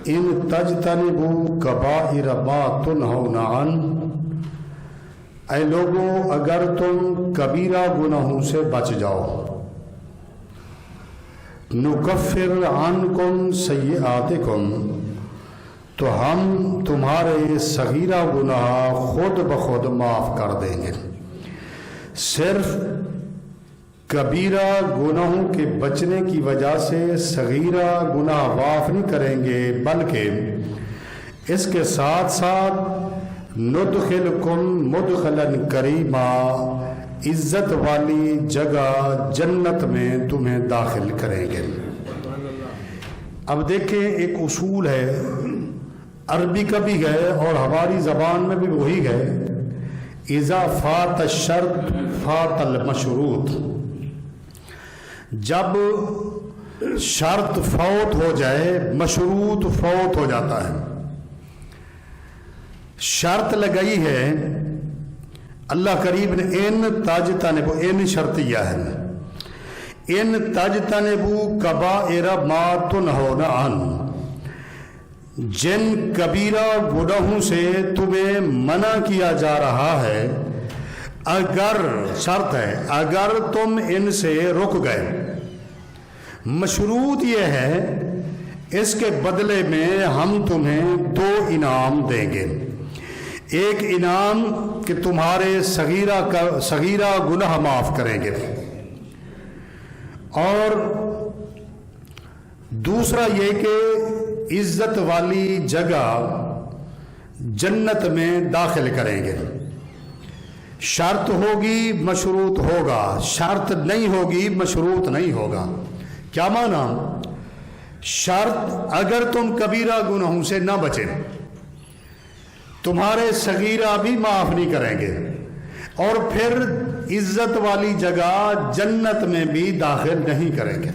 ان تجتنبوا کبائر ما تنہون عنہ، اے لوگوں اگر تم کبیرہ گناہوں سے بچ جاؤ، نکفر عنکم سیئاتکم، تو ہم تمہارے صغیرہ گناہ خود بخود معاف کر دیں گے۔ صرف کبیرہ گناہوں کے بچنے کی وجہ سے صغیرہ گناہ معاف نہیں کریں گے، بلکہ اس کے ساتھ ساتھ ندخلکم مدخلا کریما، عزت والی جگہ جنت میں تمہیں داخل کریں گے۔ اب دیکھیں ایک اصول ہے، عربی کا بھی ہے اور ہماری زبان میں بھی وہی ہے، اذا فات الشرط فات المشروط، جب شرط فوت ہو جائے مشروط فوت ہو جاتا ہے۔ شرط لگائی ہے اللہ کریم نے، ان تجتنبو، ان شرطیہ ہے، ان تجتنبو کبائر ما تنہون عنہ، جن کبیرہ گناہوں سے تمہیں منع کیا جا رہا ہے، اگر شرط ہے اگر تم ان سے رک گئے، مشروط یہ ہے اس کے بدلے میں ہم تمہیں دو انعام دیں گے۔ ایک انعام کہ تمہارے صغیرہ گناہ معاف کریں گے، اور دوسرا یہ کہ عزت والی جگہ جنت میں داخل کریں گے۔ شرط ہوگی مشروط ہوگا، شرط نہیں ہوگی مشروط نہیں ہوگا۔ کیا معنی؟ شرط اگر تم کبیرہ گناہوں سے نہ بچیں تمہارے صغیرہ بھی معاف نہیں کریں گے، اور پھر عزت والی جگہ جنت میں بھی داخل نہیں کریں گے۔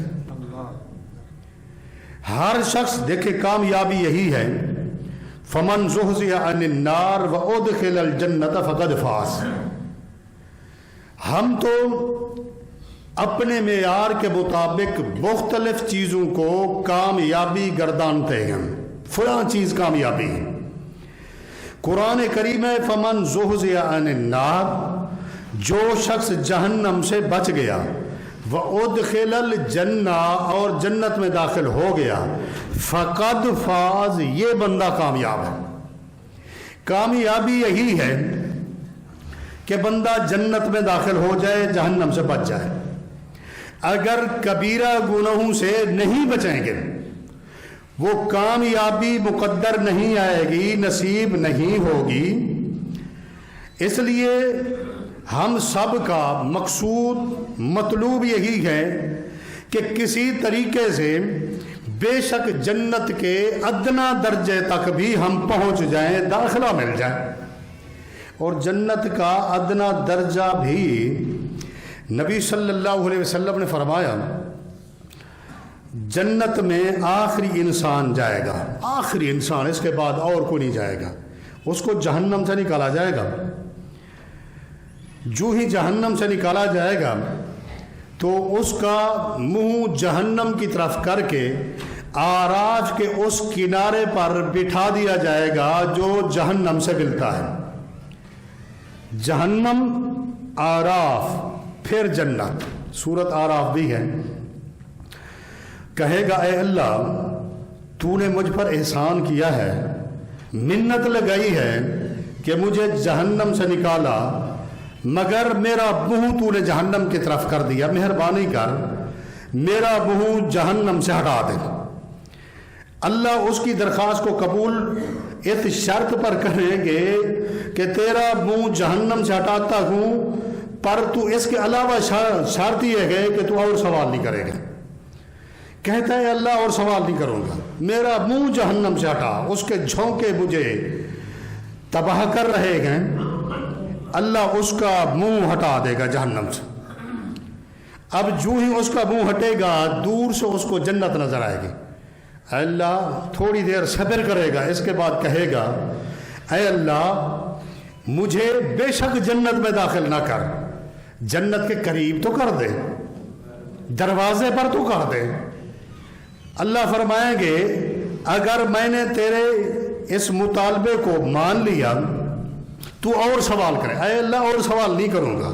ہر شخص دیکھے کامیابی یہی ہے، فمن زحزح عن النار وادخل الجنۃ فقد فاز۔ ہم تو اپنے معیار کے مطابق مختلف چیزوں کو کامیابی گردانتے ہیں، فلاں چیز کامیابی ہے۔ قرآن کریم ہے فمن زحزح عن النار، جو شخص جہنم سے بچ گیا، وادخل الجنہ، اور جنت میں داخل ہو گیا، فقد فاز، یہ بندہ کامیاب ہے۔ کامیابی یہی ہے کہ بندہ جنت میں داخل ہو جائے، جہنم سے بچ جائے۔ اگر کبیرہ گناہوں سے نہیں بچیں گے وہ کامیابی مقدر نہیں آئے گی، نصیب نہیں ہوگی۔ اس لیے ہم سب کا مقصود مطلوب یہی ہے کہ کسی طریقے سے بے شک جنت کے ادنا درجے تک بھی ہم پہنچ جائیں، داخلہ مل جائے۔ اور جنت کا ادنا درجہ بھی نبی صلی اللہ علیہ وسلم نے فرمایا، جنت میں آخری انسان جائے گا، آخری انسان، اس کے بعد اور کوئی نہیں جائے گا، اس کو جہنم سے نکالا جائے گا۔ جو ہی جہنم سے نکالا جائے گا تو اس کا منہ جہنم کی طرف کر کے آراف کے اس کنارے پر بٹھا دیا جائے گا جو جہنم سے ملتا ہے۔ جہنم، آراف، پھر جنت، سورت آراف بھی ہے۔ کہے گا اے اللہ تو نے مجھ پر احسان کیا ہے، منت لگائی ہے کہ مجھے جہنم سے نکالا، مگر میرا منہ تو نے جہنم کی طرف کر دیا، مہربانی کر میرا منہ جہنم سے ہٹا دے۔ اللہ اس کی درخواست کو قبول اس شرط پر کریں گے کہ تیرا منہ جہنم سے ہٹاتا ہوں، پر تو اس کے علاوہ شرط یہ ہے کہ تو اور سوال نہیں کرے گا۔ کہتا ہے اللہ اور سوال نہیں کروں گا، میرا منہ جہنم سے ہٹا، اس کے جھونکے مجھے تباہ کر رہے ہیں، اللہ اس کا منہ ہٹا دے گا جہنم سے۔ اب جو ہی اس کا منہ ہٹے گا دور سے اس کو جنت نظر آئے گی۔ اللہ تھوڑی دیر صبر کرے گا، اس کے بعد کہے گا اے اللہ مجھے بے شک جنت میں داخل نہ کر، جنت کے قریب تو کر دے، دروازے پر تو کر دے۔ اللہ فرمائیں گے اگر میں نے تیرے اس مطالبے کو مان لیا تو اور سوال کرے. اے اللہ اور سوال نہیں کروں گا.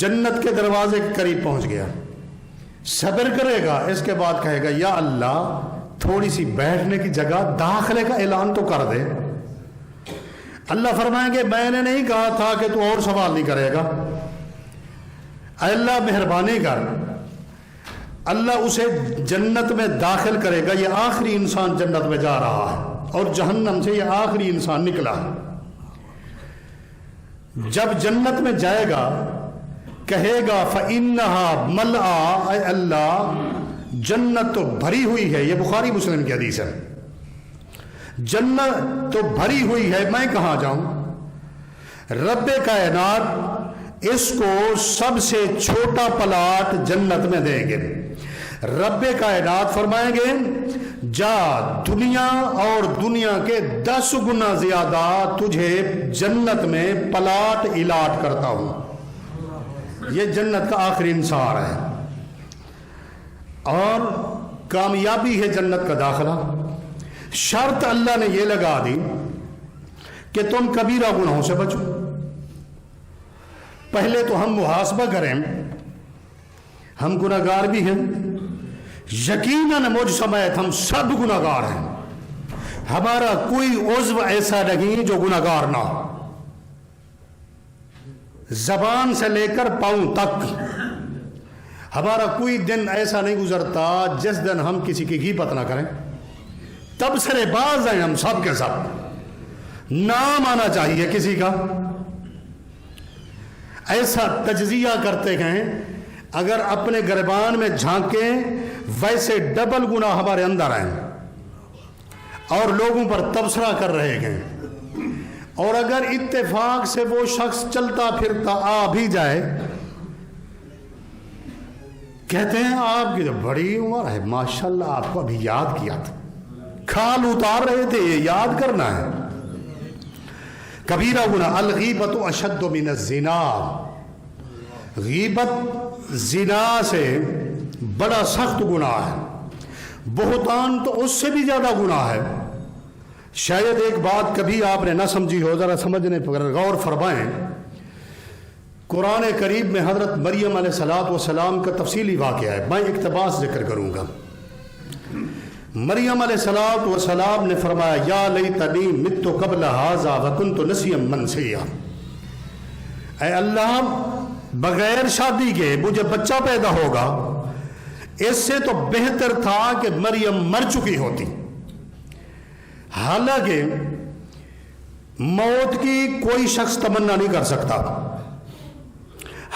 جنت کے دروازے کے قریب پہنچ گیا, صبر کرے گا, اس کے بعد کہے گا یا اللہ تھوڑی سی بیٹھنے کی جگہ, داخلے کا اعلان تو کر دے. اللہ فرمائیں گے میں نے نہیں کہا تھا کہ تو اور سوال نہیں کرے گا. اے اللہ مہربانی کر. اللہ اسے جنت میں داخل کرے گا. یہ آخری انسان جنت میں جا رہا ہے اور جہنم سے یہ آخری انسان نکلا. جب جنت میں جائے گا کہے گا فَإِنَّهَا مَلْعَا, اے اللہ جنت تو بھری ہوئی ہے. یہ بخاری مسلم کی حدیث ہے. جنت تو بھری ہوئی ہے, میں کہاں جاؤں. رب کائنات اس کو سب سے چھوٹا پلاٹ جنت میں دیں گے. رب کائنات فرمائیں گے جا دنیا اور دنیا کے 10 گنا زیادہ تجھے جنت میں پلاٹ الاٹ کرتا ہوں. یہ جنت کا آخری انصار ہے اور کامیابی ہے جنت کا داخلہ. شرط اللہ نے یہ لگا دی کہ تم کبیرہ گناہوں سے بچو. پہلے تو ہم محاسبہ کریں, ہم گناہگار بھی ہیں, یقیناً مجھ سمیت ہم سب گناہگار ہیں. ہمارا کوئی عضو ایسا نہیں جو گناہگار نہ ہو. زبان سے لے کر پاؤں تک ہمارا کوئی دن ایسا نہیں گزرتا جس دن ہم کسی کی غیبت نہ کریں. تبصرے باز ہیں ہم سب کے سب. نام آنا چاہیے کسی کا. ایسا تجزیہ کرتے ہیں اگر اپنے گریبان میں جھانکیں ویسے ڈبل گناہ ہمارے اندر ہیں اور لوگوں پر تبصرہ کر رہے ہیں. اور اگر اتفاق سے وہ شخص چلتا پھرتا آ بھی جائے کہتے ہیں آپ کی تو بڑی عمر ہے, ماشاءاللہ آپ کو ابھی یاد کیا تھا, کھال اتار رہے تھے, یہ یاد کرنا ہے. کبیرہ گناہ الغیبت اشد من الزنا, غیبت زنا سے بڑا سخت گناہ ہے. بہتان تو اس سے بھی زیادہ گناہ ہے. شاید ایک بات کبھی آپ نے نہ سمجھی ہو, ذرا سمجھنے پر غور فرمائیں. قرآن کریم میں حضرت مریم علیہ السلام کا تفصیلی واقعہ ہے. میں اقتباس ذکر کروں گا. مریم علیہ السلام نے فرمایا یا لیتنی مت قبل ھذا وکنت نسیا منسیا, اے اللہ بغیر شادی کے مجھے بچہ پیدا ہوگا, اس سے تو بہتر تھا کہ مریم مر چکی ہوتی. حالانکہ موت کی کوئی شخص تمنا نہیں کر سکتا.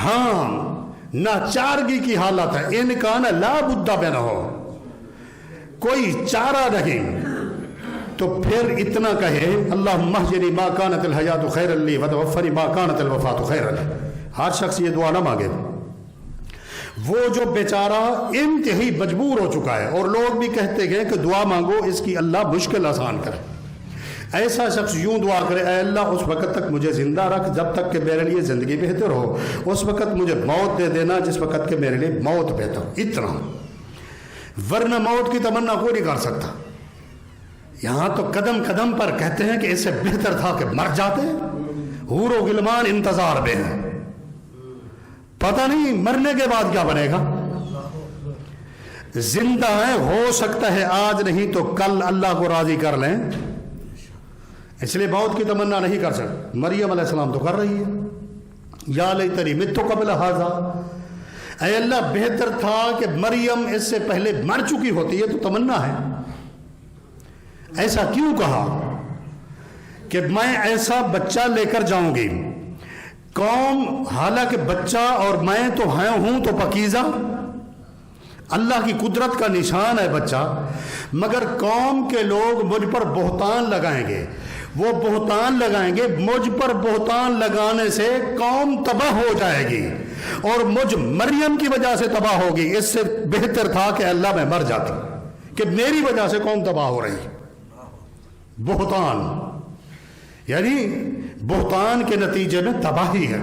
ہاں ناچارگی کی حالت ہے, ان کا نا لا بد بین ہو, کوئی چارہ نہیں, تو پھر اتنا کہے اللہم احیینی ما کانت الحیات خیرا لی وتوفنی ما کانت الوفات خیرا لی. ہر شخص یہ دعا نہ مانگے. وہ جو بیچارہ انتہائی مجبور ہو چکا ہے اور لوگ بھی کہتے گئے کہ دعا مانگو اس کی اللہ مشکل آسان کرے, ایسا شخص یوں دعا کرے اے اللہ اس وقت تک مجھے زندہ رکھ جب تک کہ میرے لیے زندگی بہتر ہو, اس وقت مجھے موت دے دینا جس وقت کہ میرے لیے موت بہتر ہو. اتنا, ورنہ موت کی تمنا کوئی نہیں کر سکتا. یہاں تو قدم قدم پر کہتے ہیں کہ اس سے بہتر تھا کہ مر جاتے. حور و غلمان انتظار میں ہیں, پتہ نہیں مرنے کے بعد کیا بنے گا. زندہ ہیں, ہو سکتا ہے آج نہیں تو کل اللہ کو راضی کر لیں, اس لیے موت کی تمنا نہیں کر سکتے. مریم علیہ السلام تو کر رہی ہے یا لیتنی مت قبل ھذا, اے اللہ بہتر تھا کہ مریم اس سے پہلے مر چکی ہوتی. یہ تو تمنا ہے. ایسا کیوں کہا کہ میں ایسا بچہ لے کر جاؤں گی. قوم, حالانکہ بچہ اور میں تو ہوں تو پاکیزہ, اللہ کی قدرت کا نشان ہے بچہ, مگر قوم کے لوگ مجھ پر بہتان لگائیں گے. وہ بہتان لگائیں گے, مجھ پر بہتان لگانے سے قوم تباہ ہو جائے گی اور مجھ مریم کی وجہ سے تباہ ہوگی. اس سے بہتر تھا کہ اللہ میں مر جاتا کہ میری وجہ سے قوم تباہ ہو رہی. بہتان یعنی بہتان کے نتیجے میں تباہی ہے.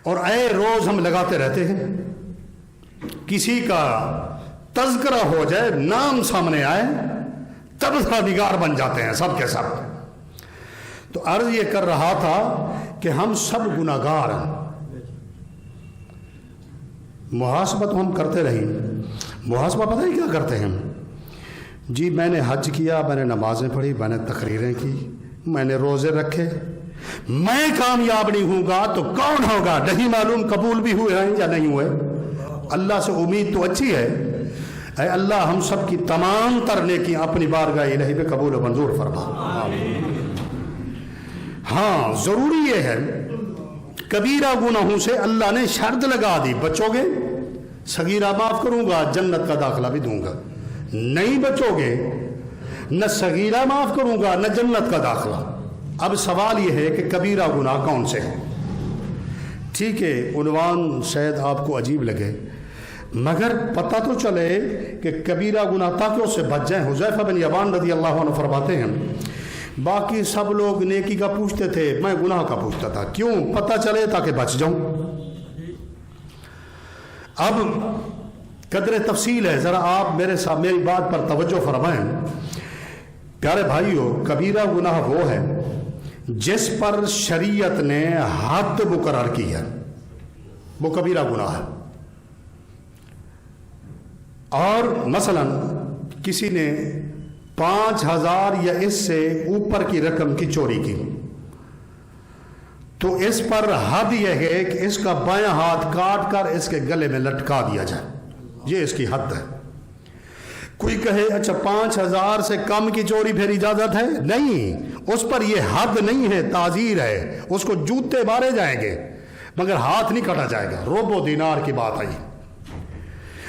اور اے روز ہم لگاتے رہتے ہیں. کسی کا تذکرہ ہو جائے, نام سامنے آئے, تبصرہ بن جاتے ہیں سب کے سب. تو عرض یہ کر رہا تھا کہ ہم سب گناہگار ہیں. محاسبہ تو ہم کرتے رہیں. محاسبہ پتہ نہیں کیا کرتے ہیں؟ جی میں نے حج کیا, میں نے نمازیں پڑھی, میں نے تقریریں کی, میں نے روزے رکھے, میں کامیاب نہیں ہوں گا تو کون ہوگا؟ نہیں معلوم قبول بھی ہوئے ہیں یا نہیں ہوئے. اللہ سے امید تو اچھی ہے. اے اللہ ہم سب کی تمام تر نیکیاں اپنی بارگاہ الہی پہ قبول و منظور فرما. ہاں ضروری یہ ہے, کبیرہ گناہوں سے اللہ نے شرط لگا دی, بچو گے صغیرہ معاف کروں گا, جنت کا داخلہ بھی دوں گا. نہیں بچو گے, نہ صغیرہ معاف کروں گا نہ جنت کا داخلہ. اب سوال یہ ہے کہ کبیرہ گناہ کون سے ہیں؟ ٹھیک ہے عنوان شاید آپ کو عجیب لگے, مگر پتہ تو چلے کہ کبیرہ گناہ تاکہ اس سے بچ جائیں. حذیفہ بن یمان رضی اللہ عنہ فرماتے ہیں باقی سب لوگ نیکی کا پوچھتے تھے, میں گناہ کا پوچھتا تھا. کیوں؟ پتہ چلے تاکہ بچ جاؤں. اب قدر تفصیل ہے, ذرا آپ میرے ساتھ میری بات پر توجہ فرمائیں. پیارے بھائیو, کبیرہ گناہ وہ ہے جس پر شریعت نے حد مقرر کی ہے, وہ کبیرہ گناہ ہے. اور مثلا کسی نے 5,000 یا اس سے اوپر کی رقم کی چوری کی, تو اس پر حد یہ ہے کہ اس کا بایاں ہاتھ کاٹ کر اس کے گلے میں لٹکا دیا جائے. یہ اس کی حد ہے. کوئی کہے اچھا 5,000 سے کم کی چوری پھر اجازت ہے؟ نہیں, اس پر یہ حد نہیں ہے, تعزیر ہے. اس کو جوتے مارے جائیں گے مگر ہاتھ نہیں کاٹا جائے گا. ربع دینار کی بات آئی.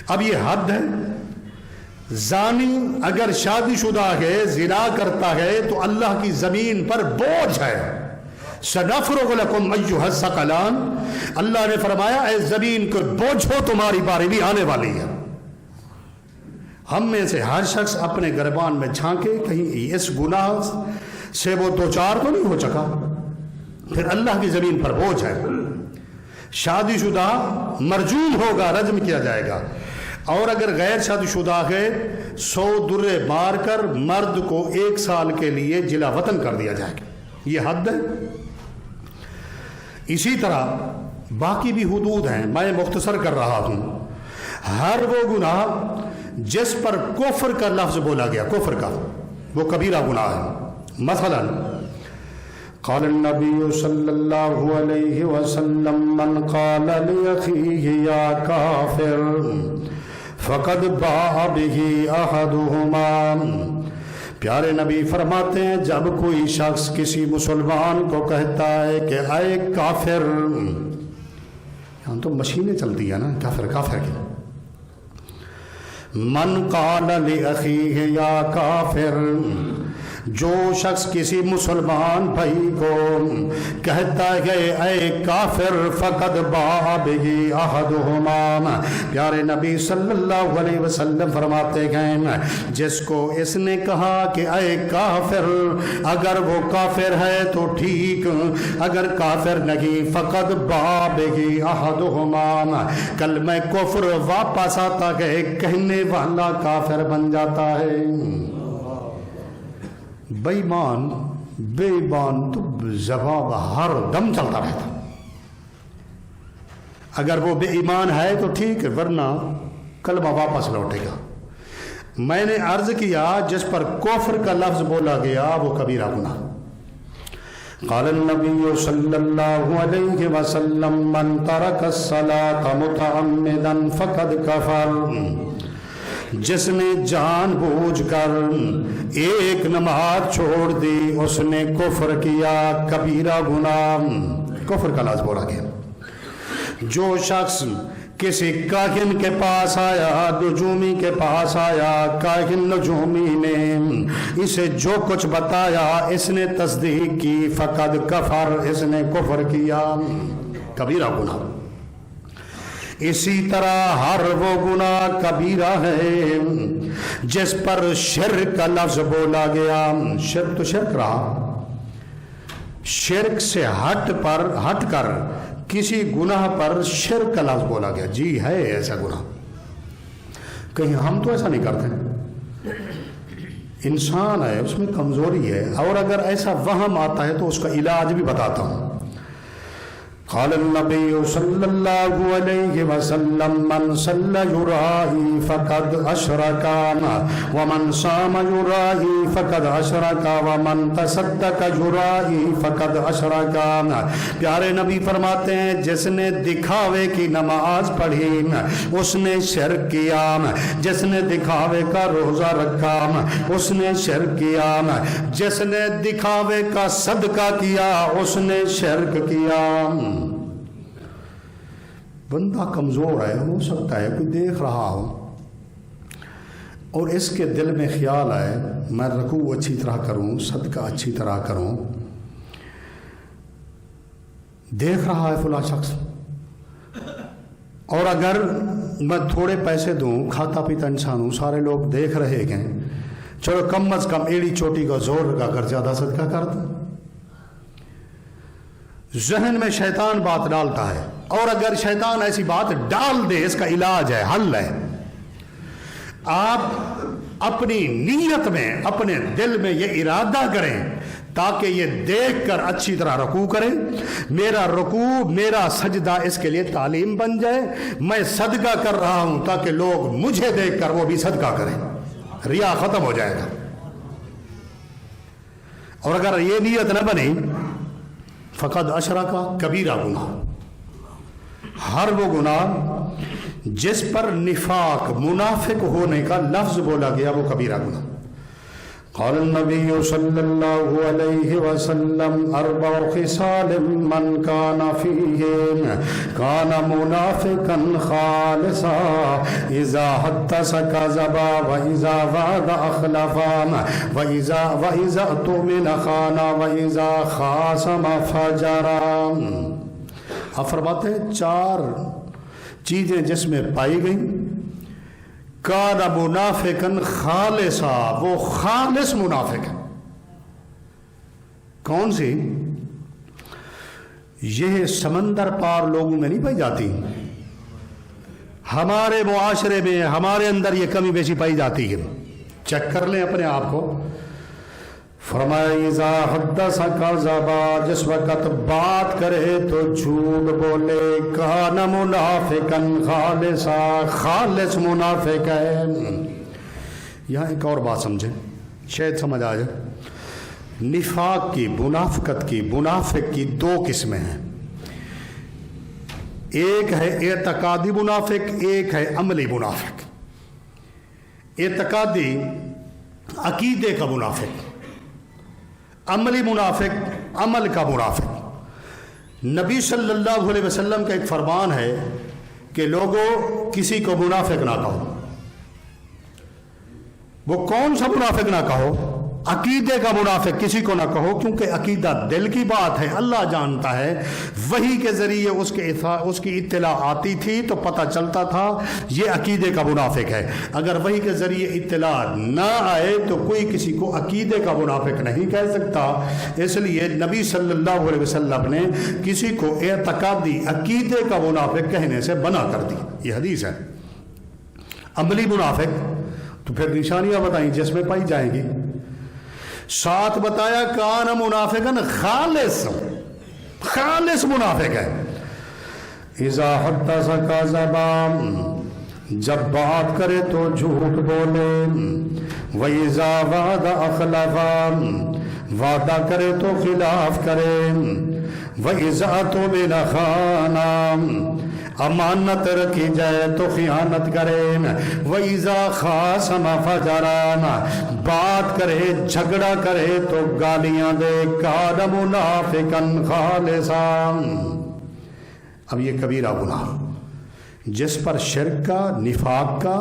اب یہ حد ہے. زانی اگر شادی شدہ ہے, زنا کرتا ہے, تو اللہ کی زمین پر بوجھ ہے. سنفرغ لکم ایھا الثقلان, اللہ نے فرمایا اے زمین کو بوجھ ہو, تمہاری باری بھی آنے والی ہے. ہم میں سے ہر شخص اپنے گربان میں جھانکے, کہیں اس گناہ سے وہ دو چار تو نہیں ہو چکا. پھر اللہ کی زمین پر بوجھ ہے. شادی شدہ مرجوم ہوگا, رجم کیا جائے گا. اور اگر غیر شادی شدہ ہے 100 درے مار کر مرد کو 1 سال کے لیے جلا وطن کر دیا جائے گا. یہ حد ہے. اسی طرح باقی بھی حدود ہیں, میں مختصر کر رہا ہوں. ہر وہ گناہ جس پر کفر کا لفظ بولا گیا, کفر کا, وہ کبیرہ گناہ ہے. مثلا قال النبی صلی اللہ علیہ وسلم من قال لأخیہ یا کافر فقد باء بہ احدہما. پیارے نبی فرماتے ہیں جب کوئی شخص کسی مسلمان کو کہتا ہے کہ اے کافر, یہاں تو مشینیں چلتی ہیں نا کافر کافر کی. من قال لأخیہ یا کافر, جو شخص کسی مسلمان بھائی کو کہتا ہے اے کافر, فقد باء بہ احدہما. پیارے نبی صلی اللہ علیہ وسلم فرماتے ہیں جس کو اس نے کہا کہ اے کافر, اگر وہ کافر ہے تو ٹھیک, اگر کافر نہیں فقد باء بہ احدہما, کلمہ کفر واپس آتا ہے, کہنے والا کافر بن جاتا ہے. بے ایمان تو زبان ہر دم چلتا رہتا. اگر وہ بے ایمان ہے تو ٹھیک ہے, ورنہ کلمہ واپس لوٹے گا. میں نے عرض کیا جس پر کفر کا لفظ بولا گیا وہ کبیرہ گناہ. قال النبی صلی اللہ علیہ وسلم من ترک الصلاة متعمدا فقد کفر. جس نے جان بوجھ کر ایک نماز چھوڑ دی اس نے کفر کیا, کبیرہ گناہ, کفر کا لفظ بولا گیا. جو شخص کسی کاہن کے پاس آیا, نجومی کے پاس آیا, کاہن نجومی نے اسے جو کچھ بتایا اس نے تصدیق کی, فقد کفر, اس نے کفر کیا, کبیرہ گناہ. اسی طرح ہر وہ گناہ کبیرہ ہے جس پر شرک کا لفظ بولا گیا. شرک تو شرک رہا, شرک سے ہٹ کر کسی گناہ پر شرک کا لفظ بولا گیا. جی ہے ایسا گناہ. کہیں ہم تو ایسا نہیں کرتے. انسان ہے، اس میں کمزوری ہے، اور اگر ایسا وہم آتا ہے تو اس کا علاج بھی بتاتا ہوں. قال النبی صلی اللہ علیہ وسلم من صلی یرائی فقد اشرک ومن صام یرائی فقد اشرک ومن تصدق یرائی فقد اشرک. پیارے نبی فرماتے ہیں جس نے دکھاوے کی نماز پڑھی اس نے شرک کیا، جس نے دکھاوے کا روزہ رکھا اس نے شرک کیا، جس نے دکھاوے کا صدقہ کیا اس نے شرک کیا. بندہ کمزور ہے، ہو سکتا ہے کوئی دیکھ رہا ہو اور اس کے دل میں خیال آئے میں رکوع اچھی طرح کروں، صدقہ اچھی طرح کروں. دیکھ رہا ہے فلاں شخص، اور اگر میں تھوڑے پیسے دوں، کھاتا پیتا انسان ہوں، سارے لوگ دیکھ رہے ہیں، چلو کم از کم ایڑی چوٹی کا زور لگا کر زیادہ صدقہ کر دوں. ذہن میں شیطان بات ڈالتا ہے، اور اگر شیطان ایسی بات ڈال دے اس کا علاج ہے، حل ہے. آپ اپنی نیت میں، اپنے دل میں یہ ارادہ کریں تاکہ یہ دیکھ کر اچھی طرح رکوع کریں. میرا رکوع، میرا سجدہ اس کے لیے تعلیم بن جائے. میں صدقہ کر رہا ہوں تاکہ لوگ مجھے دیکھ کر وہ بھی صدقہ کریں. ریا ختم ہو جائے گا. اور اگر یہ نیت نہ بنی فقد اشرک، کبیرہ گناہ. ہر وہ گناہ جس پر نفاق، منافق ہونے کا لفظ بولا گیا وہ کبیرہ گناہ. قال النبی صلی اللہ علیہ وسلم اربع خصال من کان فیہ کان منافقا خالصا اذا حدث کذب واذا وعد اخلف واذا اؤتمن خان واذا خاصم فجر. آپ فرماتے ہیں 4 چیزیں جس میں پائی گئیں. کان منافقا خالصا، وہ خالص منافق ہے. کون سی؟ یہ سمندر پار لوگوں میں نہیں پائی جاتی، ہمارے معاشرے میں، ہمارے اندر یہ کمی بیشی پائی جاتی ہے. چیک کر لیں اپنے آپ کو. فرمایا اذا حدث کذب، جس وقت بات کرے تو جھوٹ بولے. کان منافقا خالصا، خالص منافق ہے. یہاں ایک اور بات سمجھیں، شاید سمجھ آ جائے. نفاق کی، منافقت کی، منافق کی 2 قسمیں ہیں. ایک ہے اعتقادی منافق، ایک ہے عملی منافق. اعتقادی عقیدے کا منافق، عملی منافق عمل کا منافق. نبی صلی اللہ علیہ وسلم کا ایک فرمان ہے کہ لوگوں کسی کو منافق نہ کہو. وہ کون سا منافق نہ کہو؟ عقیدے کا منافق کسی کو نہ کہو، کیونکہ عقیدہ دل کی بات ہے، اللہ جانتا ہے. وحی کے ذریعے اس کی اطلاع آتی تھی تو پتہ چلتا تھا یہ عقیدے کا منافق ہے. اگر وحی کے ذریعے اطلاع نہ آئے تو کوئی کسی کو عقیدے کا منافق نہیں کہہ سکتا. اس لیے نبی صلی اللہ علیہ وسلم نے کسی کو اعتقادی عقیدے کا منافق کہنے سے منع کر دی. یہ حدیث ہے. عملی منافق تو پھر نشانیاں بتائیں جس میں پائی جائیں گی. ساتھ بتایا کان منافقا خالص، خالص منافق ہے. اذا حدث کذب، جب بات کرے تو جھوٹ بولے. واذا وعد اخلف، وعدہ کرے تو خلاف کرے. واذا اؤتمن خان، امانت رکھی جائے تو خیانت کرے. وَإِذَا خَاصَمَ فَجَرَ، بات کرے، جھگڑا کرے تو گالیاں دے. کان منافقا خالصا. اب یہ کبیرہ گناہ جس پر شرک کا، نفاق کا،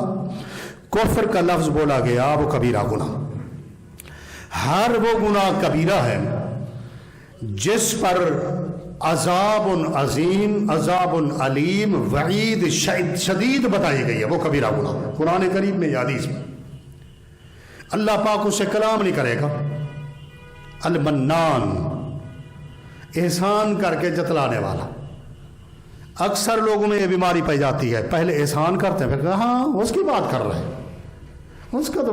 کفر کا لفظ بولا گیا وہ کبیرہ گناہ. ہر وہ گناہ کبیرہ ہے جس پر عذاب عظیم، عذاب علیم، وعید شدید بتائی گئی ہے، وہ کبیرہ گناہ. قرآن کریم میں، حدیث میں اللہ پاک اس سے کلام نہیں کرے گا. المنان، احسان کر کے جتلانے والا. اکثر لوگوں میں یہ بیماری پائی جاتی ہے، پہلے احسان کرتے ہیں، پھر کہا ہاں اس کی بات کر رہے ہیں، اس کا تو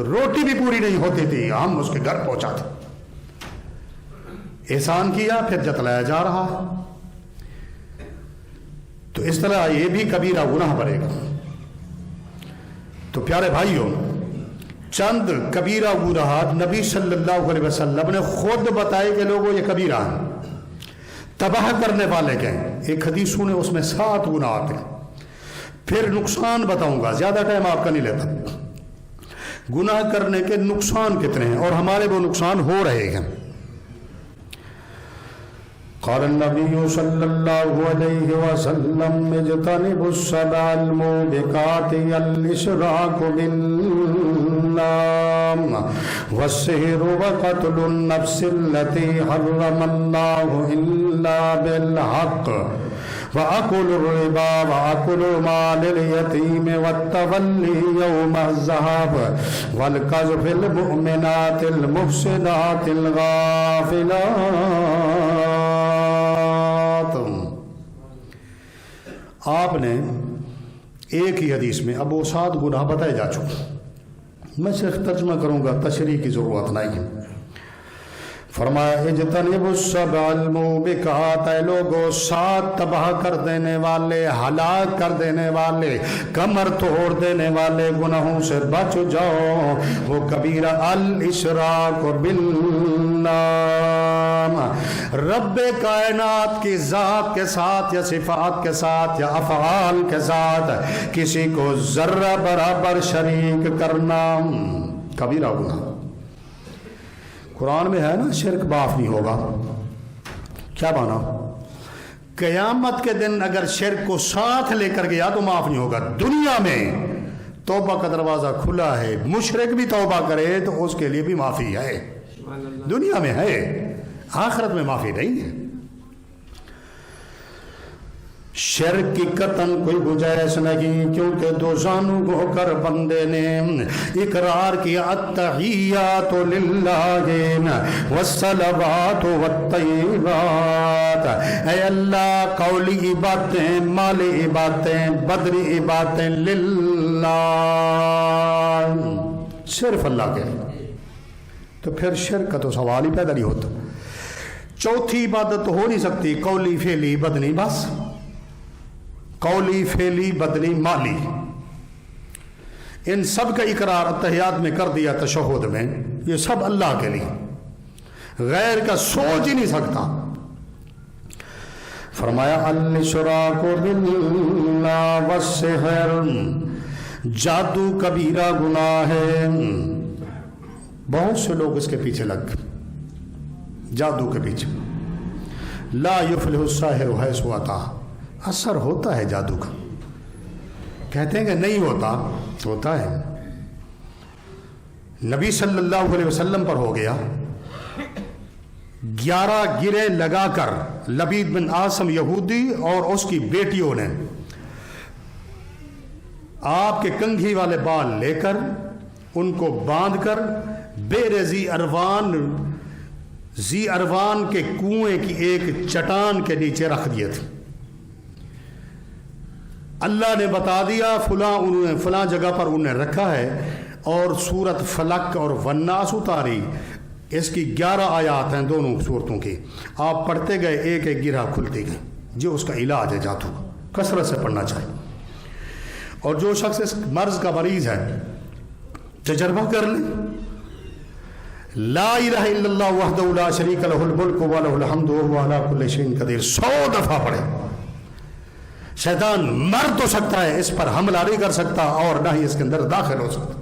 روٹی بھی پوری نہیں ہوتی تھی، ہم اس کے گھر پہنچاتے، احسان کیا پھر جتلایا جا رہا ہے۔ تو اس طرح یہ بھی کبیرہ گناہ بنے گا۔ تو پیارے بھائیوں، چند کبیرہ گناہ نبی صلی اللہ علیہ وسلم نے خود بتائے کہ لوگوں یہ کبیرہ ہیں، تباہ کرنے والے کے ہیں۔ ایک حدیث سنے، اس میں 7 گناہ آتے ہیں۔ پھر نقصان بتاؤں گا، زیادہ ٹائم آپ کا نہیں لیتا، گناہ کرنے کے نقصان کتنے ہیں اور ہمارے وہ نقصان ہو رہے ہیں۔ قال النبی صلی اللہ علیہ وسلم اجتنبوا السبع الموبقات الاشراک بالنام والسحر وقتل النفس التي حرم اللہ الا بالحق وأكل الربا وأكل مال اليتيم والتولي يوم الزحف والقذف المؤمنات المفسدات الغافلات۔ آپ نے ایک ہی حدیث میں اب وہ 7 گناہ بتائے جا چکے، میں صرف ترجمہ کروں گا، تشریح کی ضرورت نہیں ہے۔ فرمایا اجتنبوا السبع الموبقات، اے لوگوں 7 تباہ کر دینے والے، ہلاک کر دینے والے، کمر توڑ دینے والے گناہوں سے بچ جاؤ۔ وہ کبیرہ الاشراک بالنام، رب کائنات کی ذات کے ساتھ یا صفات کے ساتھ یا افعال کے ساتھ کسی کو ذرہ برابر شریک کرنا، کبیرہ گناہ۔ قرآن میں ہے نا شرک معاف نہیں ہوگا، کیا مانا؟ قیامت کے دن اگر شرک کو ساتھ لے کر گیا تو معاف نہیں ہوگا۔ دنیا میں توبہ کا دروازہ کھلا ہے، مشرک بھی توبہ کرے تو اس کے لیے بھی معافی ہے، دنیا میں ہے، آخرت میں معافی نہیں ہے۔ شرک کی قطعاً کوئی گنجائش نہیں، کیونکہ 2 زانو ہو کر بندے نے اقرار کیا التحیات للہ والصلوات والطیبات، اے اللہ قولی عبادتیں، مالی عبادتیں، بدنی عبادتیں للہ، صرف اللہ کے لیے۔ تو پھر شرک کا تو سوال ہی پیدا نہیں ہوتا۔ چوتھی عبادت تو ہو نہیں سکتی قولی فعلی بدنی، بس قولی فعلی بدنی مالی، ان سب کا اقرار اتحیات میں کر دیا، تشہد میں، یہ سب اللہ کے لیے، غیر کا سوچ ہی نہیں سکتا۔ فرمایا الاشراک باللہ والسحر، جادو کبیرہ گناہ ہے۔ بہت سے لوگ اس کے پیچھے لگ گئے، جادو کے پیچھے۔ لا یفلح الساحر حیث اتی، اثر ہوتا ہے جادو کا، کہتے ہیں کہ نہیں ہوتا، ہوتا ہے۔ نبی صلی اللہ علیہ وسلم پر ہو گیا، 11 گرے لگا کر لبید بن عاصم یہودی اور اس کی بیٹیوں نے آپ کے کنگھی والے بال لے کر ان کو باندھ کر بیر ذی اروان کے کنویں کی ایک چٹان کے نیچے رکھ دیے تھے۔ اللہ نے بتا دیا انہوں نے فلاں جگہ پر انہیں رکھا ہے، اور سورت فلق اور والناس اتاری، اس کی 11 آیات ہیں دونوں سورتوں کی، آپ پڑھتے گئے ایک ایک گرہ کھلتی گئی۔ جو اس کا علاج ہے جادو، کثرت سے پڑھنا چاہیے۔ اور جو شخص اس مرض کا مریض ہے تجربہ کر لے، لا الہ الا اللہ وحدہ لا شریک لہ الملک ولہ الحمد وہو علی کل شیء قدیر 100 دفعہ پڑھے۔ شیطان مر تو سکتا ہے، اس پر حملہ نہیں کر سکتا اور نہ ہی اس کے اندر داخل ہو سکتا۔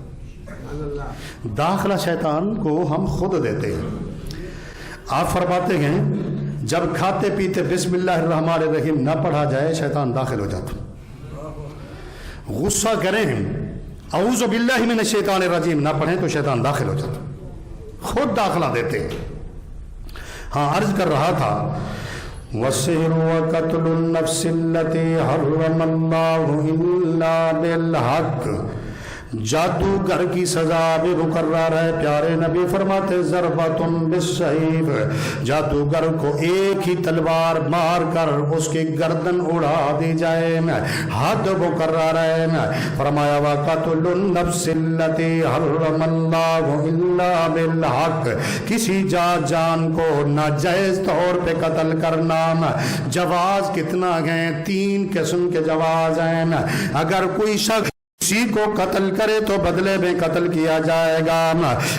داخلہ شیطان کو ہم خود دیتے ہیں۔ آپ فرماتے ہیں جب کھاتے پیتے بسم اللہ الرحمن الرحیم نہ پڑھا جائے شیطان داخل ہو جاتا۔ غصہ کریں اعوذ باللہ من الشیطان الرجیم نہ پڑھیں تو شیطان داخل ہو جاتا، خود داخلہ دیتے ہیں۔ ہاں عرض کر رہا تھا وَالسِّحْرُ وَقَتْلُ النَّفْسِ الَّتِي حَرَّمَ اللَّهُ إِلَّا بِالْحَقِّ، جادوگر کی سزا بھی مقرر ہے. پیارے نبی فرماتے ضربۃ بالسیف, جادوگر کو ایک ہی تلوار مار کر اس کی گردن اڑا دی جائے, حد مقرر ہے. فرمایا وقتل النفس التي حرم اللہ الا بالحق, کسی جان کو ناجائز طور پہ قتل کرنا. جواز کتنا ہیں؟ 3 قسم کے جواز ہیں. اگر کوئی شخص کسی کو قتل کرے تو بدلے میں قتل کیا جائے گا,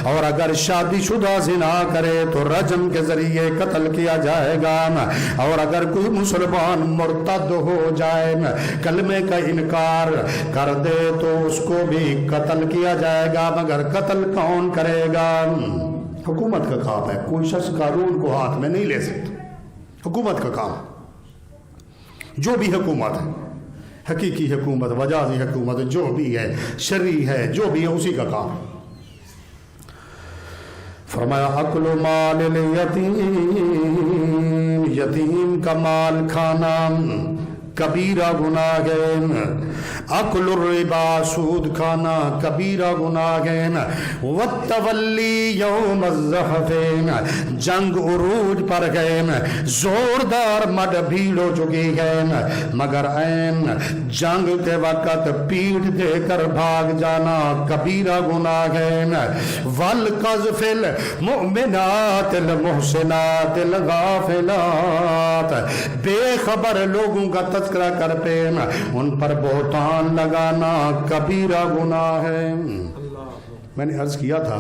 اور اگر شادی شدہ زنا کرے تو رجم کے ذریعے قتل کیا جائے گا, اور اگر کوئی مسلمان مرتد ہو جائے, کلمے کا انکار کر دے تو اس کو بھی قتل کیا جائے گا. مگر قتل کون کرے گا؟ حکومت کا کام ہے. کوئی شخص قانون کو ہاتھ میں نہیں لے سکتا, حکومت کا کام. جو بھی حکومت ہے, حقیقی حکومت, مجازی حکومت, جو بھی ہے, شرعی ہے, جو بھی ہے, اسی کا کام. فرمایا اکل مال الیتیم, یتیم کا مال کھانا کبیرہ گناہ ہے. اکل الربا, سود کھانا کبیرہ گناہ ہے. والتولی یوم الزحف, جنگ عروج پر گئے, زوردار مد بھیڑ ہو چکی ہے, مگر این جنگ کے وقت پیٹ دے کر بھاگ جانا کبیرہ گناہ ہے. والقذف المؤمنات المحسنات الغافلات, بے خبر لوگوں کا تذکرہ کر پہ ان پر بہتان لگانا کبیرہ گناہ ہے. میں نے عرض کیا تھا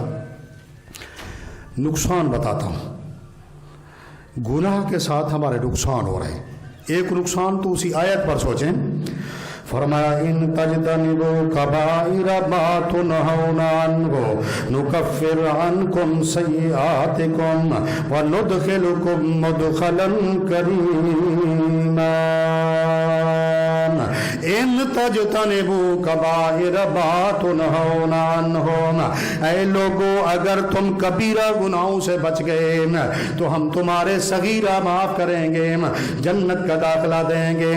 نقصان بتاتا ہوں. گناہ کے ساتھ ہمارے نقصان ہو رہے ہیں. ایک نقصان تو اسی آیت پر سوچیں. فرمایا ان تجتنبوا کبائر ما تنہون عنہ نکفر عنکم سیئاتکم وندخلکم مدخلا کریما. ان تجتنبوا کبائر ما تنہون عنہ, اے لوگو اگر تم کبیرہ گناہوں سے بچ گئے تو ہم تمہارے صغیرہ معاف کریں گے, جنت کا داخلہ دیں گے.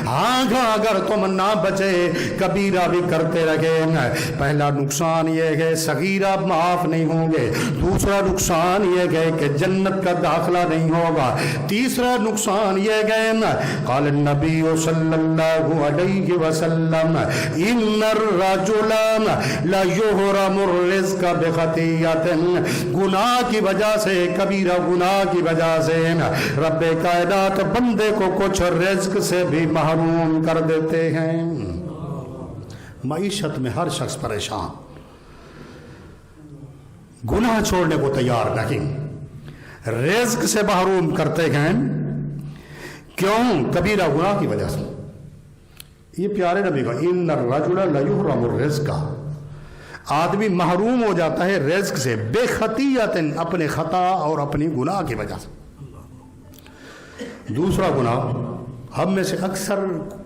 ہاں اگر تم نہ بچے کبیرہ بھی کرتے رہے, پہلا نقصان یہ ہے صغیرہ معاف نہیں ہوں گے, دوسرا نقصان یہ ہے کہ جنت کا داخلہ نہیں ہوگا, تیسرا نقصان یہ ہے قال النبی صلی اللہ علیہ وسلم ان الرجل لا يحرم الرزق بخطیۃ, گناہ کی وجہ سے, کبیرہ گناہ کی وجہ سے رب کائنات بندے کو کچھ رزق سے بھی محروم کر دیتے ہیں. معیشت میں ہر شخص پریشان, گناہ چھوڑنے کو تیار نہیں, رزق سے محروم کرتے ہیں. کیوں؟ کبیرہ گناہ کی وجہ سے. یہ پیارے نبی کا ان الرجل لا يحرم الرزق, آدمی محروم ہو جاتا ہے رزق سے بے خطیۃ, اپنے خطا اور اپنی گناہ کی وجہ سے. دوسرا گناہ ہم میں سے اکثر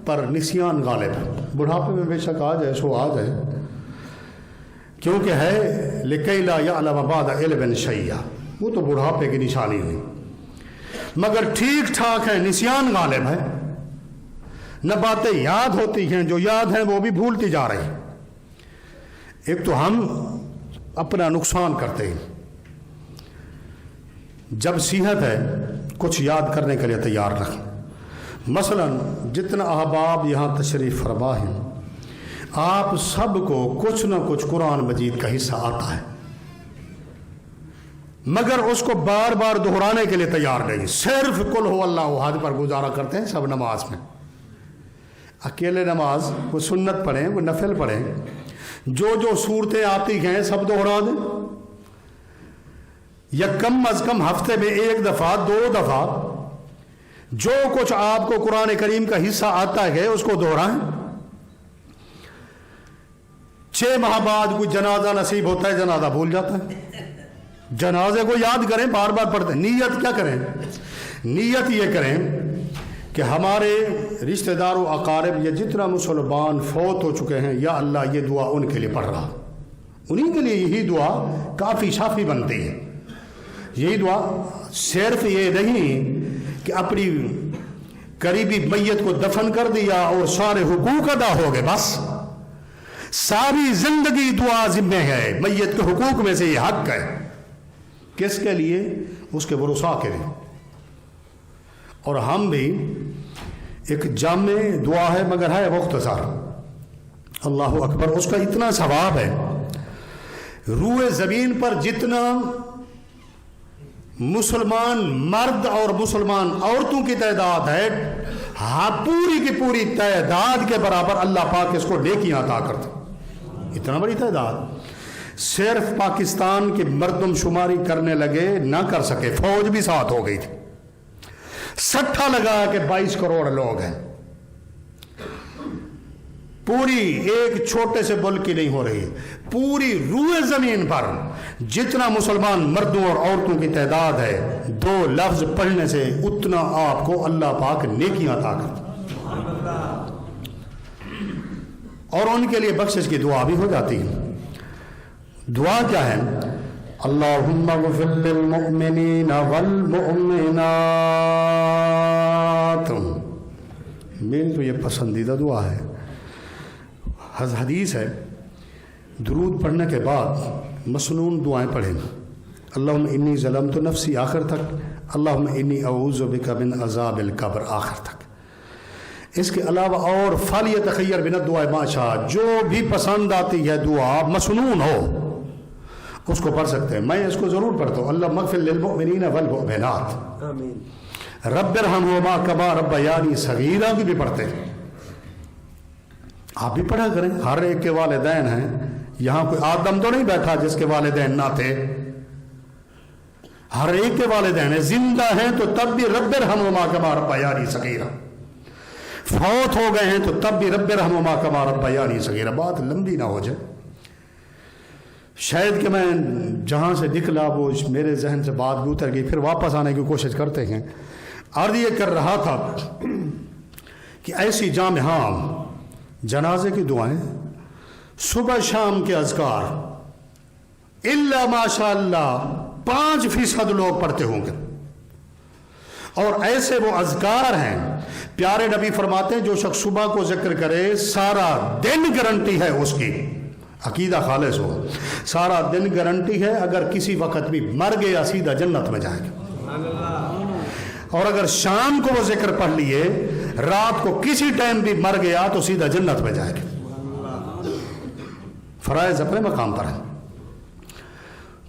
پر نسیان غالب ہے. بڑھاپے میں بے شک آ جائے سو آ جائے, کیونکہ ہے لکی لا یعلم بعد علم شیئا, وہ تو بڑھاپے کی نشانی ہوئی. مگر ٹھیک ٹھاک ہے, نسیان غالب ہے, نہ باتیں یاد ہوتی ہیں, جو یاد ہیں وہ بھی بھولتی جا رہی. ایک تو ہم اپنا نقصان کرتے ہیں. جب صحت ہے کچھ یاد کرنے کے لیے تیار رکھیں. مثلا جتنا احباب یہاں تشریف فرما ہیں, آپ سب کو کچھ نہ کچھ قرآن مجید کا حصہ آتا ہے, مگر اس کو بار بار دہرانے کے لیے تیار نہیں. صرف قل هو اللہ احد پر گزارا کرتے ہیں سب نماز میں. اکیلے نماز وہ سنت پڑھیں, وہ نفل پڑھیں, جو صورتیں آتی ہیں سب دہرا دیں, یا کم از کم ہفتے میں 1 دفعہ 2 دفعہ جو کچھ آپ کو قرآن کریم کا حصہ آتا ہے اس کو دہرائیں. 6 ماہ بعد کوئی جنازہ نصیب ہوتا ہے, جنازہ بھول جاتا ہے. جنازے کو یاد کریں, بار بار پڑھتے. نیت کیا کریں؟ نیت یہ کریں کہ ہمارے رشتہ دار و اقارب یا جتنا مسلمان فوت ہو چکے ہیں, یا اللہ یہ دعا ان کے لیے پڑھ رہا, انہیں کے لیے یہی دعا کافی شافی بنتی ہے. یہی دعا صرف یہ نہیں کہ اپنی قریبی میت کو دفن کر دیا اور سارے حقوق ادا ہو گئے, بس ساری زندگی دعا ذمہ ہے، میت کے حقوق میں سے یہ حق ہے. کس کے لیے؟ اس کے ورثاء کے لیے. اور ہم بھی ایک جامع دعا ہے مگر ہے مختصر. اللہ اکبر. اس کا اتنا ثواب ہے، روئے زمین پر جتنا مسلمان مرد اور مسلمان عورتوں کی تعداد ہے، ہاں پوری کی پوری تعداد کے برابر اللہ پاک اس کو نیکیاں عطا کرتا. اتنا بڑی تعداد. صرف پاکستان کی مردم شماری کرنے لگے، نہ کر سکے، فوج بھی ساتھ ہو گئی تھی. 60 لگا کہ 22 کروڑ لوگ ہیں. پوری ایک چھوٹے سے ملک کی نہیں ہو رہی، پوری روئے زمین پر جتنا مسلمان مردوں اور عورتوں کی تعداد ہے، 2 لفظ پڑھنے سے اتنا آپ کو اللہ پاک نیکیاں عطا کرتا، اور ان کے لیے بخشش کی دعا بھی ہو جاتی ہے. دعا کیا ہے؟ اللہم اغفر للمؤمنین والمؤمنات. میری تو یہ پسندیدہ دعا ہے. حدیث ہے درود پڑھنے کے بعد مسنون دعائیں پڑھیں. اللہم انی ظلمت نفسی آخر تک، اللہم انی اعوذ بک من عذاب القبر آخر تک. اس کے علاوہ اور فلیتخیر من الدعاء ما شاء، جو بھی پسند آتی ہے دعا مسنون ہو اس کو پڑھ سکتے ہیں. میں اس کو ضرور پڑھتا ہوں. اللہم اغفر للمؤمنین والمؤمنات، رب ارحمہما کما ربیانی صغیرہ کی بھی پڑھتے ہیں. آپ بھی پڑھا کریں. ہر ایک کے والدین ہیں. یہاں کوئی آدم تو نہیں بیٹھا جس کے والدین نہ تھے. ہر ایک کے والدین ہیں، زندہ ہیں تو تب بھی رب ارحمہما کما ربیانی صغیرہ، فوت ہو گئے ہیں تو تب بھی رب ارحمہما کما ربیانی صغیرہ. بات لمبی نہ ہو جائے، شاید کہ میں جہاں سے نکلا وہ میرے ذہن سے بات بھی اتر گئی، پھر واپس آنے کی کوشش کرتے ہیں. عرض یہ کر رہا تھا کہ ایسی جامع جنازے کی دعائیں، صبح شام کے اذکار، الا ماشاء اللہ 5% لوگ پڑھتے ہوں گے. اور ایسے وہ اذکار ہیں، پیارے نبی فرماتے ہیں جو شخص صبح کو ذکر کرے سارا دن گارنٹی ہے اس کی، عقیدہ خالص ہو، سارا دن گارنٹی ہے. اگر کسی وقت بھی مر گیا سیدھا جنت میں جائے گا. اور اگر شام کو وہ ذکر پڑھ لیے، رات کو کسی ٹائم بھی مر گیا تو سیدھا جنت میں جائے گا. فرائض اپنے مقام پر ہیں.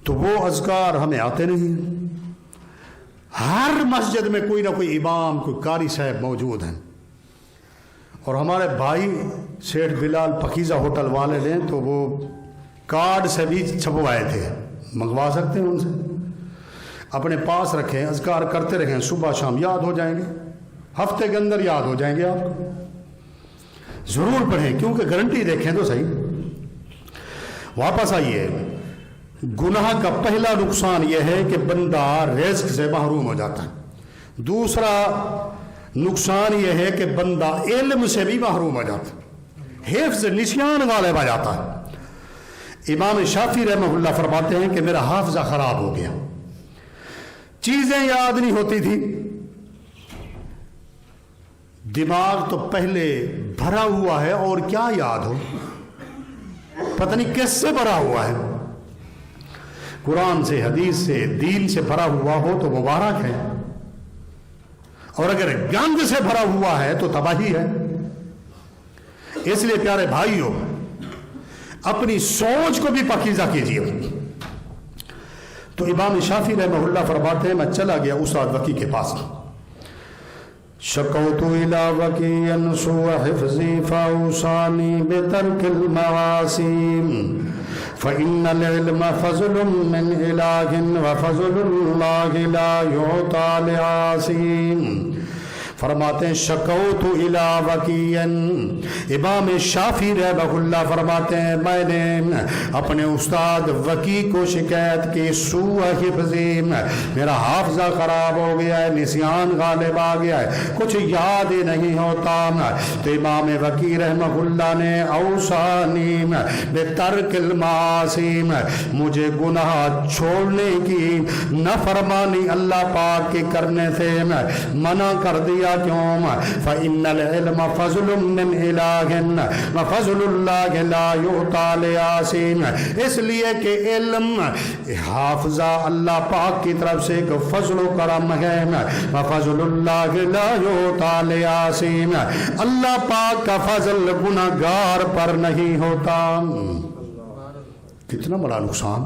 تو وہ اذکار ہمیں آتے نہیں. ہر مسجد میں کوئی نہ کوئی امام، کوئی قاری صاحب موجود ہیں. اور ہمارے بھائی سیٹھ بلال پکیزہ ہوٹل والے نے تو وہ کارڈ سے بھی چھپوائے تھے، منگوا سکتے ہیں ان سے. اپنے پاس رکھیں، اذکار کرتے رہیں، صبح شام یاد ہو جائیں گے، ہفتے کے اندر یاد ہو جائیں گے. آپ کو ضرور پڑھیں، کیونکہ گارنٹی دیکھیں تو صحیح. واپس آئیے. گناہ کا پہلا نقصان یہ ہے کہ بندہ رزق سے محروم ہو جاتا ہے. دوسرا نقصان یہ ہے کہ بندہ علم سے بھی محروم ہو جاتا ہے، حفظ نسیان غالب آ جاتا ہے. امام شافعی رحمہ اللہ فرماتے ہیں کہ میرا حافظہ خراب ہو گیا، چیزیں یاد نہیں ہوتی تھی. دماغ تو پہلے بھرا ہوا ہے اور کیا یاد ہو، پتہ نہیں کس سے بھرا ہوا ہے. قرآن سے، حدیث سے، دین سے بھرا ہوا ہو تو مبارک ہے، اور اگر گند سے بھرا ہوا ہے تو تباہی ہے. اس لیے پیارے بھائیوں، اپنی سوچ کو بھی پاکیزہ کیجیے. تو امام شافعی رحمہ اللہ فرماتے ہیں میں چلا گیا استاد وکی کے پاس. شکوت الی وکی سوء حفظی فاوصانی بترک المعاصی فإن العلم فضل من الہ وفضل اللہ لا یعطى لعاصی. فرماتے ہیں شکوت الی وکی، امام شافعی رحمہ اللہ فرماتے ہیں میں نے اپنے استاد وکی کو شکایت کی، سوء حفظی، میرا حافظہ خراب ہو گیا ہے، نسیان غالب آ گیا ہے، کچھ یاد ہی نہیں ہوتا. تو امام وکی رحمہ اللہ نے اوصانی بترک المعاصی، مجھے گناہ چھوڑنے کی، نافرمانی اللہ پاک کے کرنے سے منع کر دیا. کیوں؟ فإن العلم فضل من الہ وفضل اللہ لا یعطی لآسین، اس لیے کہ علم حافظہ اللہ پاک کی طرف سے ایک فضل و کرم ہے، وفضل اللہ لا یعطی لآسین، اللہ پاک کا فضل گناہگار پر نہیں ہوتا۔ کتنا بڑا نقصان،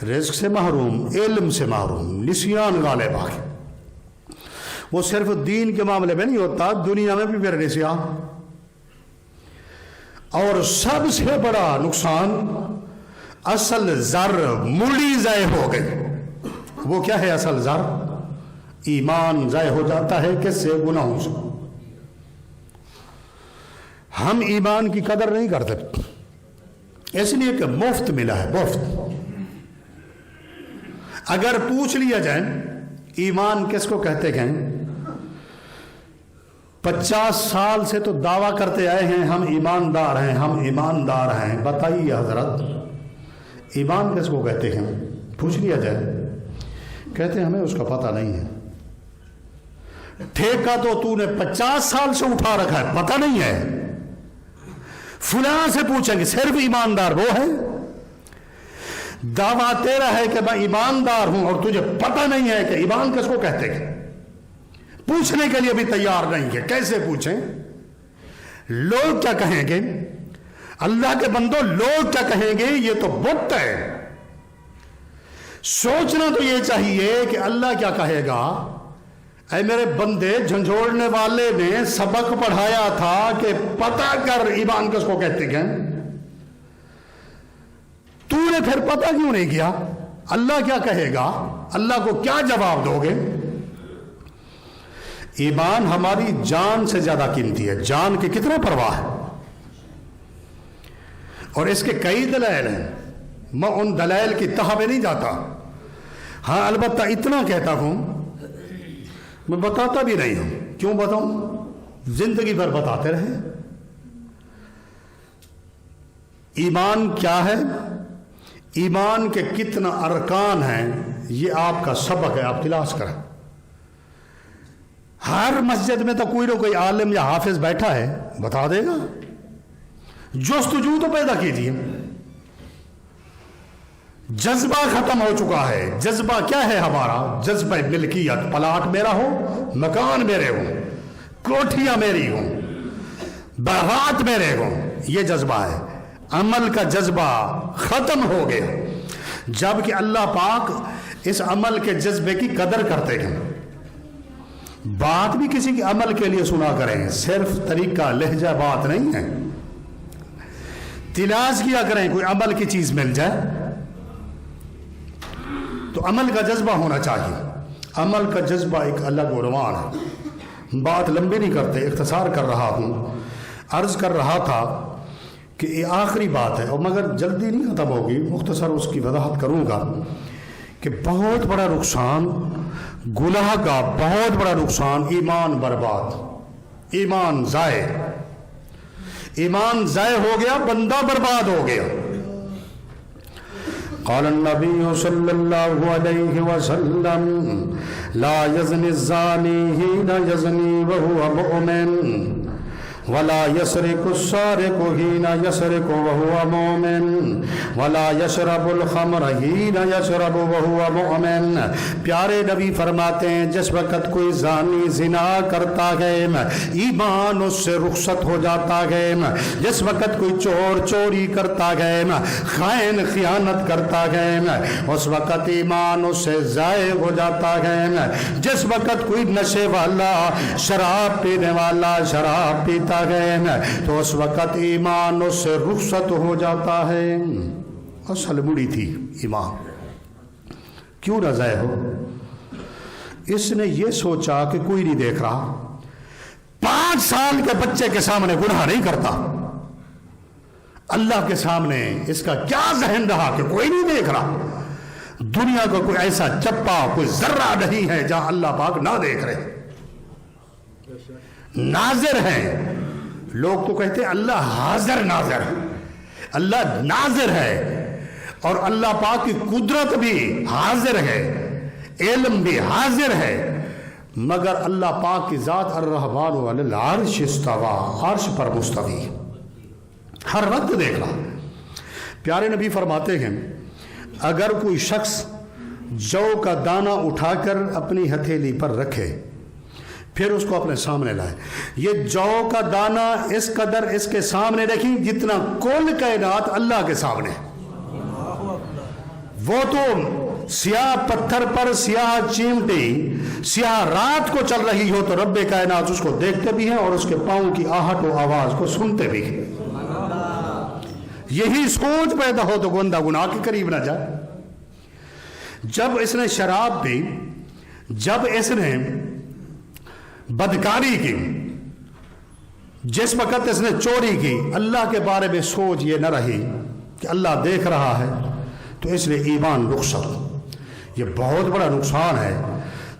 رزق سے محروم، علم سے محروم، نسیان غالب آ گیا۔ وہ صرف دین کے معاملے میں نہیں ہوتا، دنیا میں بھی پھر نسیان۔ اور سب سے بڑا نقصان اصل زر مڑی ضائع ہو گئی۔ وہ کیا ہے اصل زر؟ ایمان ضائع ہو جاتا ہے کس سے؟ گناہوں سے۔ ہم ایمان کی قدر نہیں کرتے، اس لیے کہ مفت ملا ہے، مفت۔ اگر پوچھ لیا جائے ایمان کس کو کہتے ہیں، 50 سال سے تو دعویٰ کرتے آئے ہیں ہم ایماندار ہیں، ہم ایماندار ہیں، بتائیے حضرت ایمان کس کو کہتے ہیں؟ پوچھ لیا جائے کہتے ہیں ہمیں اس کا پتہ نہیں ہے۔ ٹھیکہ تو نے 50 سال سے اٹھا رکھا ہے، پتہ نہیں ہے۔ فلاں سے پوچھیں گے صرف ایماندار وہ ہے؟ دعویٰ تیرا ہے کہ میں ایماندار ہوں اور تجھے پتہ نہیں ہے کہ ایمان کس کو کہتے ہیں، پوچھنے کے لیے بھی تیار نہیں ہے، کیسے پوچھیں؟ لوگ کیا کہیں گے؟ اللہ کے بندو لوگ کیا کہیں گے؟ یہ تو بت ہے۔ سوچنا تو یہ چاہیے کہ اللہ کیا کہے گا۔ اے میرے بندے، جھنجھوڑنے والے نے سبق پڑھایا تھا کہ پتہ کر ایمان کس کو کہتے ہیں، تو نے پھر پتہ کیوں نہیں کیا؟ اللہ کیا کہے گا؟ اللہ کو کیا جواب دو گے؟ ایمان ہماری جان سے زیادہ قیمتی ہے، جان کی کتنا پرواہ ہے، اور اس کے کئی دلائل ہیں، میں ان دلائل کی تہ میں نہیں جاتا۔ ہاں البتہ اتنا کہتا ہوں، میں بتاتا بھی نہیں ہوں، کیوں بتاؤں؟ زندگی بھر بتاتے رہے۔ ایمان کیا ہے، ایمان کے کتنا ارکان ہیں، یہ آپ کا سبق ہے، آپ تلاش کریں۔ ہر مسجد میں تو کوئی نہ کوئی عالم یا حافظ بیٹھا ہے، بتا دے گا۔ جستجو تو پیدا کیجیے۔ جذبہ ختم ہو چکا ہے۔ جذبہ کیا ہے ہمارا؟ جذبہ ملکیت، پلاٹ میرا ہو، مکان میرے ہوں، کوٹھیاں میری ہوں، باغات میرے ہوں، یہ جذبہ ہے۔ عمل کا جذبہ ختم ہو گیا، جبکہ اللہ پاک اس عمل کے جذبے کی قدر کرتے ہیں۔ بات بھی کسی کے عمل کے لیے سنا کریں، صرف طریقہ لہجہ بات نہیں ہے۔ تلاش کیا کریں کوئی عمل کی چیز مل جائے تو عمل کا جذبہ ہونا چاہیے۔ عمل کا جذبہ ایک الگ عنوان ہے۔ بات لمبی نہیں کرتے، اختصار کر رہا ہوں۔ عرض کر رہا تھا کہ یہ آخری بات ہے، اور مگر جلدی نہیں ختم ہوگی، مختصر اس کی وضاحت کروں گا کہ بہت بڑا نقصان، گناہ کا بہت بڑا نقصان، ایمان برباد، ایمان ضائع۔ ایمان ضائع ہو گیا، بندہ برباد ہو گیا۔ قال النبی صلی اللہ علیہ وسلم لا یزنی الزانی حین یزنی وہو مؤمن ولا يسرق السارق حين يسرق وهو مؤمن ولا يشرب الخمر حين يشرب وهو مؤمن۔ پیارے نبی فرماتے ہیں جس وقت کوئی زانی زنا کرتا ہے ایمان اس سے رخصت ہو جاتا ہے، جس وقت کوئی چور چوری کرتا ہے، خائن خیانت کرتا ہے، اس وقت ایمان اس سے ضائع ہو جاتا ہے۔ جس وقت کوئی نشے والا، شراب پینے والا شراب پیتا ہے تو اس وقت ایمان اس سے رخصت ہو جاتا ہے۔ اصل مڑی تھی ایمان، کیوں نہ ضائع ہو؟ اس نے یہ سوچا کہ کوئی نہیں دیکھ رہا، 5 سال کے بچے کے سامنے گناہ نہیں کرتا، اللہ کے سامنے اس کا کیا ذہن رہا کہ کوئی نہیں دیکھ رہا۔ دنیا کا کوئی ایسا چپا، کوئی ذرہ نہیں ہے جہاں اللہ پاک نہ دیکھ رہے، ناظر ہیں۔ لوگ تو کہتے ہیں اللہ حاضر ناظر، اللہ ناظر ہے، اور اللہ پاک کی قدرت بھی حاضر ہے، علم بھی حاضر ہے، مگر اللہ پاک کی ذات الرحمن علی العرش استوا، عرش پر مستوی، ہر وقت دیکھ رہا۔ پیارے نبی فرماتے ہیں اگر کوئی شخص جو کا دانہ اٹھا کر اپنی ہتھیلی پر رکھے پھر اس کو اپنے سامنے لائے، یہ جو کا دانہ اس قدر اس کے سامنے رکھی جتنا کل کائنات اللہ کے سامنے، وہ تو سیاہ پتھر پر سیاہ چیمٹی سیاہ رات کو چل رہی ہو تو رب کائنات اس کو دیکھتے بھی ہیں اور اس کے پاؤں کی آہٹ و آواز کو سنتے بھی ہیں۔ یہی سوچ پیدا ہو تو گندہ گناہ کے قریب نہ جائے۔ جب اس نے شراب پی، جب اس نے بدکاری کی، جس وقت اس نے چوری کی، اللہ کے بارے میں سوچ یہ نہ رہی کہ اللہ دیکھ رہا ہے، تو اس لیے ایمان رخصت، یہ بہت بڑا نقصان ہے۔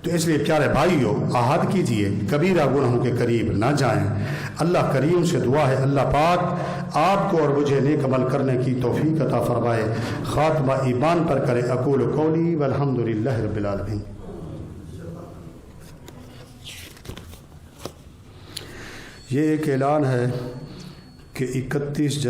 تو اس لیے پیارے بھائیو عہد کیجئے کبیرہ گناہوں کے قریب نہ جائیں۔ اللہ کریم سے دعا ہے اللہ پاک آپ کو اور مجھے نیک عمل کرنے کی توفیق عطا فرمائے، خاتمہ ایمان پر کرے۔ اقول قولی والحمدللہ رب العالمین۔ یہ ایک اعلان ہے کہ 31